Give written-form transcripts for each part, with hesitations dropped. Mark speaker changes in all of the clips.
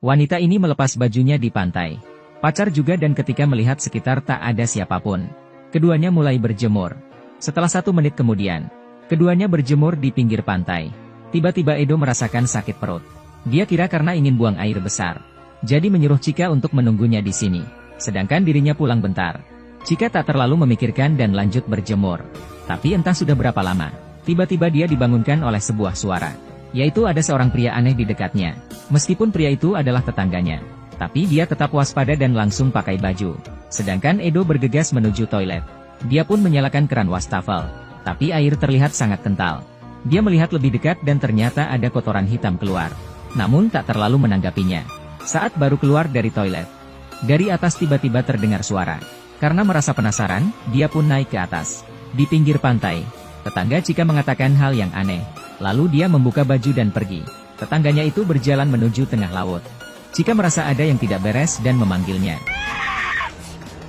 Speaker 1: Wanita ini melepas bajunya di pantai. Pacar juga dan ketika melihat sekitar tak ada siapapun, keduanya mulai berjemur. Setelah 1 menit kemudian, keduanya berjemur di pinggir pantai. Tiba-tiba Edo merasakan sakit perut. Dia kira karena ingin buang air besar. Jadi menyuruh Chika untuk menunggunya di sini. Sedangkan dirinya pulang bentar. Chika tak terlalu memikirkan dan lanjut berjemur. Tapi entah sudah berapa lama, tiba-tiba dia dibangunkan oleh sebuah suara. Yaitu ada seorang pria aneh di dekatnya. Meskipun pria itu adalah tetangganya, tapi dia tetap waspada dan langsung pakai baju. Sedangkan Edo bergegas menuju toilet. Dia pun menyalakan keran wastafel. Tapi air terlihat sangat kental. Dia melihat lebih dekat dan ternyata ada kotoran hitam keluar. Namun tak terlalu menanggapinya. Saat baru keluar dari toilet, dari atas tiba-tiba terdengar suara. Karena merasa penasaran, dia pun naik ke atas. Di pinggir pantai, tetangga Chika mengatakan hal yang aneh. Lalu dia membuka baju dan pergi. Tetangganya itu berjalan menuju tengah laut. Chika merasa ada yang tidak beres dan memanggilnya.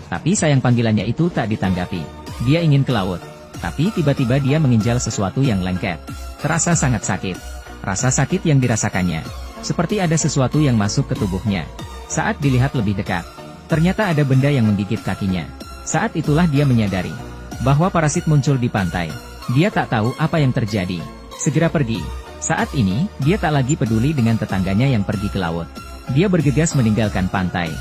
Speaker 1: Tapi sayang panggilannya itu tak ditanggapi. Dia ingin ke laut. Tapi tiba-tiba dia menginjal sesuatu yang lengket. Terasa sangat sakit. Rasa sakit yang dirasakannya, seperti ada sesuatu yang masuk ke tubuhnya. Saat dilihat lebih dekat, ternyata ada benda yang menggigit kakinya. Saat itulah dia menyadari bahwa parasit muncul di pantai. Dia tak tahu apa yang terjadi. Segera pergi. Saat ini, dia tak lagi peduli dengan tetangganya yang pergi ke laut. Dia bergegas meninggalkan pantai.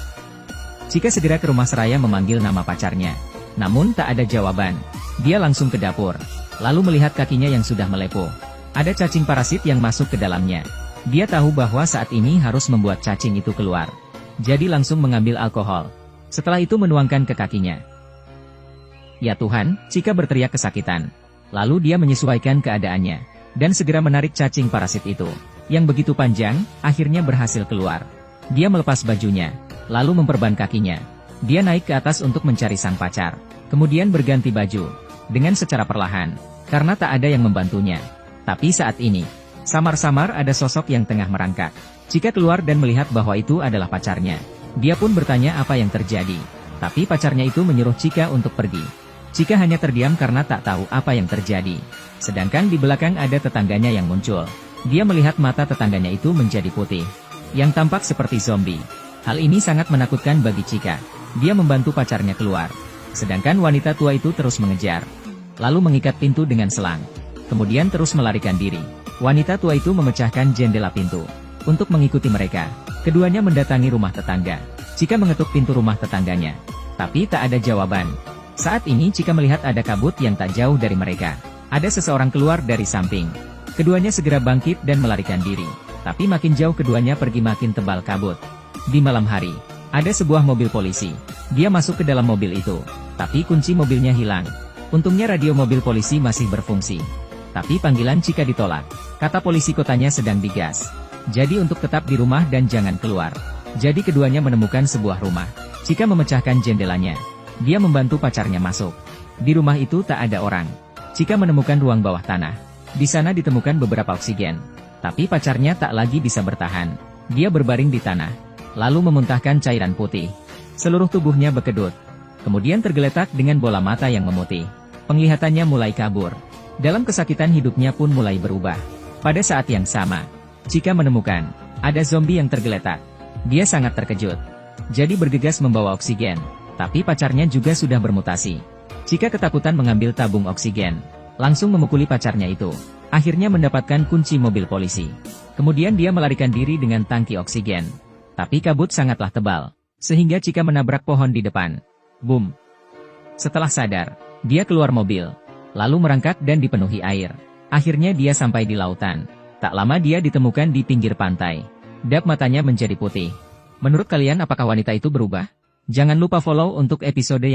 Speaker 1: Chika segera ke rumah seraya memanggil nama pacarnya. Namun tak ada jawaban. Dia langsung ke dapur. Lalu melihat kakinya yang sudah melepuh. Ada cacing parasit yang masuk ke dalamnya. Dia tahu bahwa saat ini harus membuat cacing itu keluar. Jadi langsung mengambil alkohol. Setelah itu menuangkan ke kakinya. Ya Tuhan, Chika berteriak kesakitan. Lalu dia menyesuaikan keadaannya. Dan segera menarik cacing parasit itu. Yang begitu panjang, akhirnya berhasil keluar. Dia melepas bajunya. Lalu memperban kakinya. Dia naik ke atas untuk mencari sang pacar. Kemudian berganti baju. Dengan secara perlahan. Karena tak ada yang membantunya. Tapi saat ini, samar-samar ada sosok yang tengah merangkak. Chika keluar dan melihat bahwa itu adalah pacarnya. Dia pun bertanya apa yang terjadi. Tapi pacarnya itu menyuruh Chika untuk pergi. Chika hanya terdiam karena tak tahu apa yang terjadi. Sedangkan di belakang ada tetangganya yang muncul. Dia melihat mata tetangganya itu menjadi putih. Yang tampak seperti zombie. Hal ini sangat menakutkan bagi Chika. Dia membantu pacarnya keluar. Sedangkan wanita tua itu terus mengejar. Lalu mengikat pintu dengan selang. Kemudian terus melarikan diri. Wanita tua itu memecahkan jendela pintu. Untuk mengikuti mereka, keduanya mendatangi rumah tetangga. Chika mengetuk pintu rumah tetangganya. Tapi tak ada jawaban. Saat ini Chika melihat ada kabut yang tak jauh dari mereka. Ada seseorang keluar dari samping. Keduanya segera bangkit dan melarikan diri. Tapi makin jauh keduanya pergi makin tebal kabut. Di malam hari, ada sebuah mobil polisi. Dia masuk ke dalam mobil itu. Tapi kunci mobilnya hilang. Untungnya radio mobil polisi masih berfungsi. Tapi panggilan Chika ditolak. Kata polisi kotanya sedang digas. Jadi untuk tetap di rumah dan jangan keluar. Jadi keduanya menemukan sebuah rumah. Chika memecahkan jendelanya. Dia membantu pacarnya masuk. Di rumah itu tak ada orang. Chika menemukan ruang bawah tanah. Di sana ditemukan beberapa oksigen. Tapi pacarnya tak lagi bisa bertahan. Dia berbaring di tanah. Lalu memuntahkan cairan putih. Seluruh tubuhnya berkedut. Kemudian tergeletak dengan bola mata yang memutih. Penglihatannya mulai kabur. Dalam kesakitan hidupnya pun mulai berubah. Pada saat yang sama, Chika menemukan ada zombie yang tergeletak. Dia sangat terkejut. Jadi bergegas membawa oksigen. Tapi pacarnya juga sudah bermutasi. Chika ketakutan mengambil tabung oksigen. Langsung memukuli pacarnya itu. Akhirnya mendapatkan kunci mobil polisi. Kemudian dia melarikan diri dengan tangki oksigen. Tapi kabut sangatlah tebal. Sehingga Chika menabrak pohon di depan. Boom. Setelah sadar, dia keluar mobil. Lalu merangkak dan dipenuhi air. Akhirnya dia sampai di lautan. Tak lama dia ditemukan di pinggir pantai. Dap matanya menjadi putih. Menurut kalian apakah wanita itu berubah? Jangan lupa follow untuk episode yang